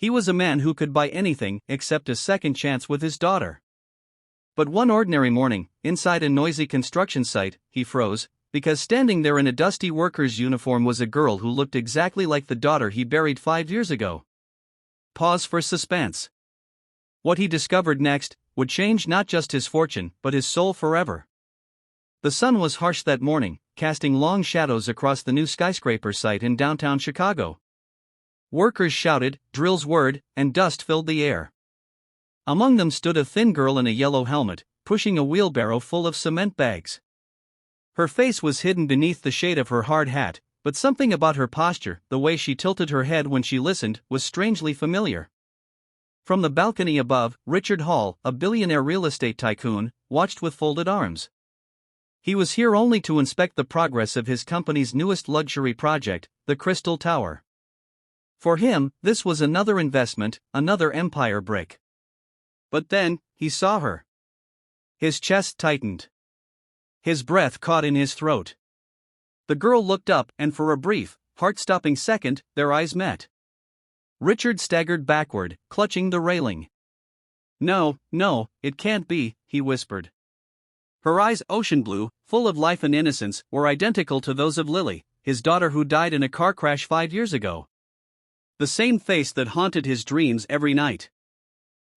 He was a man who could buy anything except a second chance with his daughter. But one ordinary morning, inside a noisy construction site, he froze, because standing there in a dusty worker's uniform was a girl who looked exactly like the daughter he buried 5 years ago. Pause for suspense. What he discovered next would change not just his fortune but his soul forever. The sun was harsh that morning, casting long shadows across the new skyscraper site in downtown Chicago. Workers shouted, drills whirred, and dust filled the air. Among them stood a thin girl in a yellow helmet, pushing a wheelbarrow full of cement bags. Her face was hidden beneath the shade of her hard hat, but something about her posture, the way she tilted her head when she listened, was strangely familiar. From the balcony above, Richard Hall, a billionaire real estate tycoon, watched with folded arms. He was here only to inspect the progress of his company's newest luxury project, the Crystal Tower. For him, this was another investment, another empire brick. But then, he saw her. His chest tightened. His breath caught in his throat. The girl looked up, and for a brief, heart-stopping second, their eyes met. Richard staggered backward, clutching the railing. No, it can't be, he whispered. Her eyes, ocean blue, full of life and innocence, were identical to those of Lily, his daughter who died in a car crash 5 years ago. The same face that haunted his dreams every night.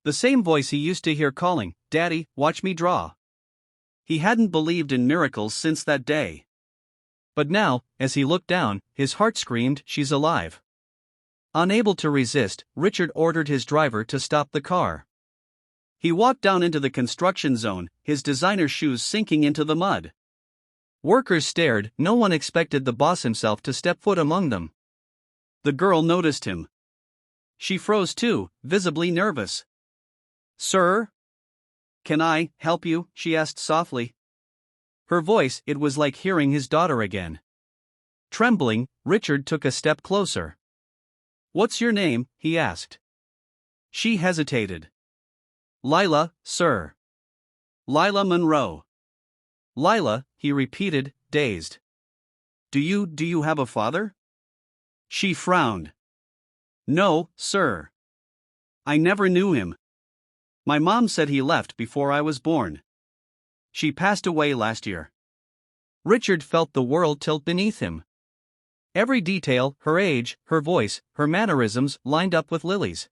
The same voice he used to hear calling, "Daddy, watch me draw." He hadn't believed in miracles since that day. But now, as he looked down, his heart screamed, "She's alive." Unable to resist, Richard ordered his driver to stop the car. He walked down into the construction zone, his designer shoes sinking into the mud. Workers stared, no one expected the boss himself to step foot among them. The girl noticed him. She froze too, visibly nervous. "Sir? Can I help you?" she asked softly. Her voice, it was like hearing his daughter again. Trembling, Richard took a step closer. "What's your name?" he asked. She hesitated. "Lila, sir. Lila Monroe." "Lila," he repeated, dazed. Do you have a father?" She frowned. "No, sir. I never knew him. My mom said he left before I was born. She passed away last year." Richard felt the world tilt beneath him. Every detail, her age, her voice, her mannerisms, lined up with Lily's.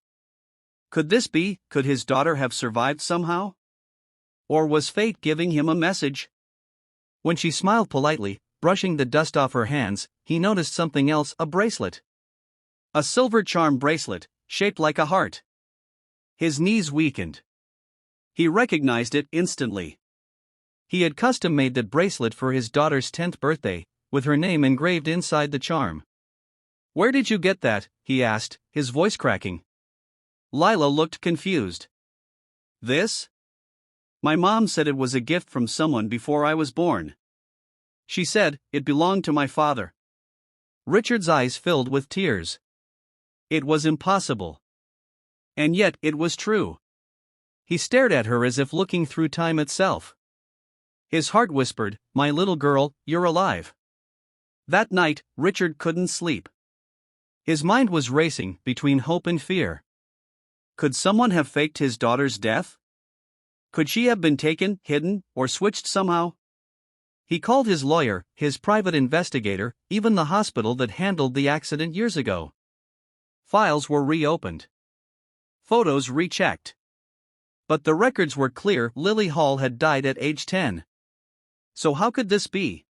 Could his daughter have survived somehow? Or was fate giving him a message? When she smiled politely, brushing the dust off her hands, he noticed something else, a bracelet. A silver charm bracelet, shaped like a heart. His knees weakened. He recognized it instantly. He had custom-made that bracelet for his daughter's 10th birthday, with her name engraved inside the charm. "Where did you get that?" he asked, his voice cracking. Lila looked confused. "This? My mom said it was a gift from someone before I was born. She said it belonged to my father." Richard's eyes filled with tears. It was impossible. And yet it was true. He stared at her as if looking through time itself. His heart whispered, "My little girl, you're alive." That night, Richard couldn't sleep. His mind was racing between hope and fear. Could someone have faked his daughter's death? Could she have been taken, hidden, or switched somehow? He called his lawyer, his private investigator, even the hospital that handled the accident years ago. Files were reopened. Photos rechecked. But the records were clear: Lily Hall had died at age 10. So how could this be?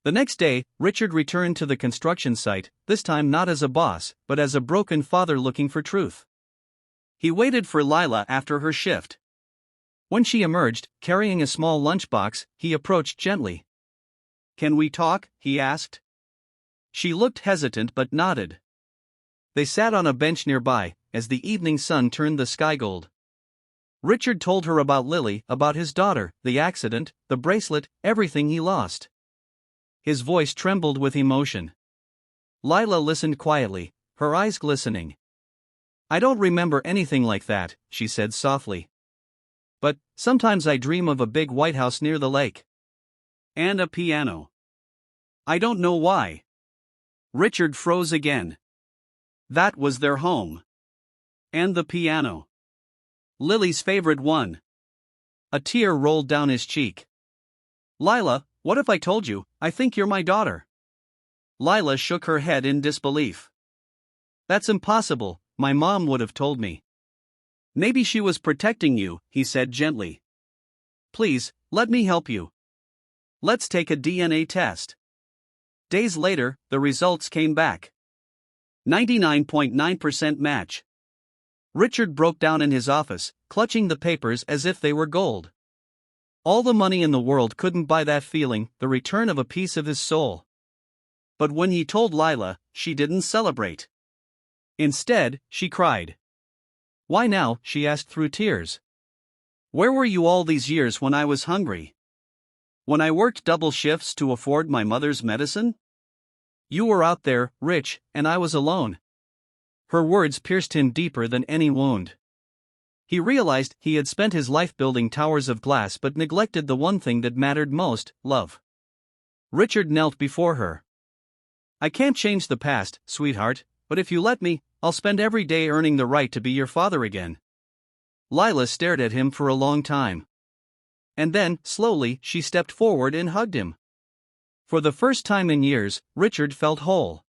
The next day, Richard returned to the construction site, this time not as a boss, but as a broken father looking for truth. He waited for Lila after her shift. When she emerged, carrying a small lunchbox, he approached gently. "Can we talk?" he asked. She looked hesitant but nodded. They sat on a bench nearby, as the evening sun turned the sky gold. Richard told her about Lily, about his daughter, the accident, the bracelet, everything he lost. His voice trembled with emotion. Lila listened quietly, her eyes glistening. "I don't remember anything like that," she said softly. "But sometimes I dream of a big white house near the lake. And a piano. I don't know why." Richard froze again. That was their home. And the piano. Lily's favorite one. A tear rolled down his cheek. Lila, what if I told you, I think you're my daughter? Lila shook her head in disbelief. That's impossible, my mom would have told me. Maybe she was protecting you, he said gently. Please, let me help you. Let's take a DNA test. Days later, the results came back. 99.9% match. Richard broke down in his office, clutching the papers as if they were gold. All the money in the world couldn't buy that feeling, the return of a piece of his soul. But when he told Lila, she didn't celebrate. Instead, she cried. Why now? She asked through tears. Where were you all these years when I was hungry? When I worked double shifts to afford my mother's medicine? You were out there, rich, and I was alone. Her words pierced him deeper than any wound. He realized he had spent his life building towers of glass but neglected the one thing that mattered most, love. Richard knelt before her. I can't change the past, sweetheart, but if you let me, I'll spend every day earning the right to be your father again. Lila stared at him for a long time. And then, slowly, she stepped forward and hugged him. For the first time in years, Richard felt whole.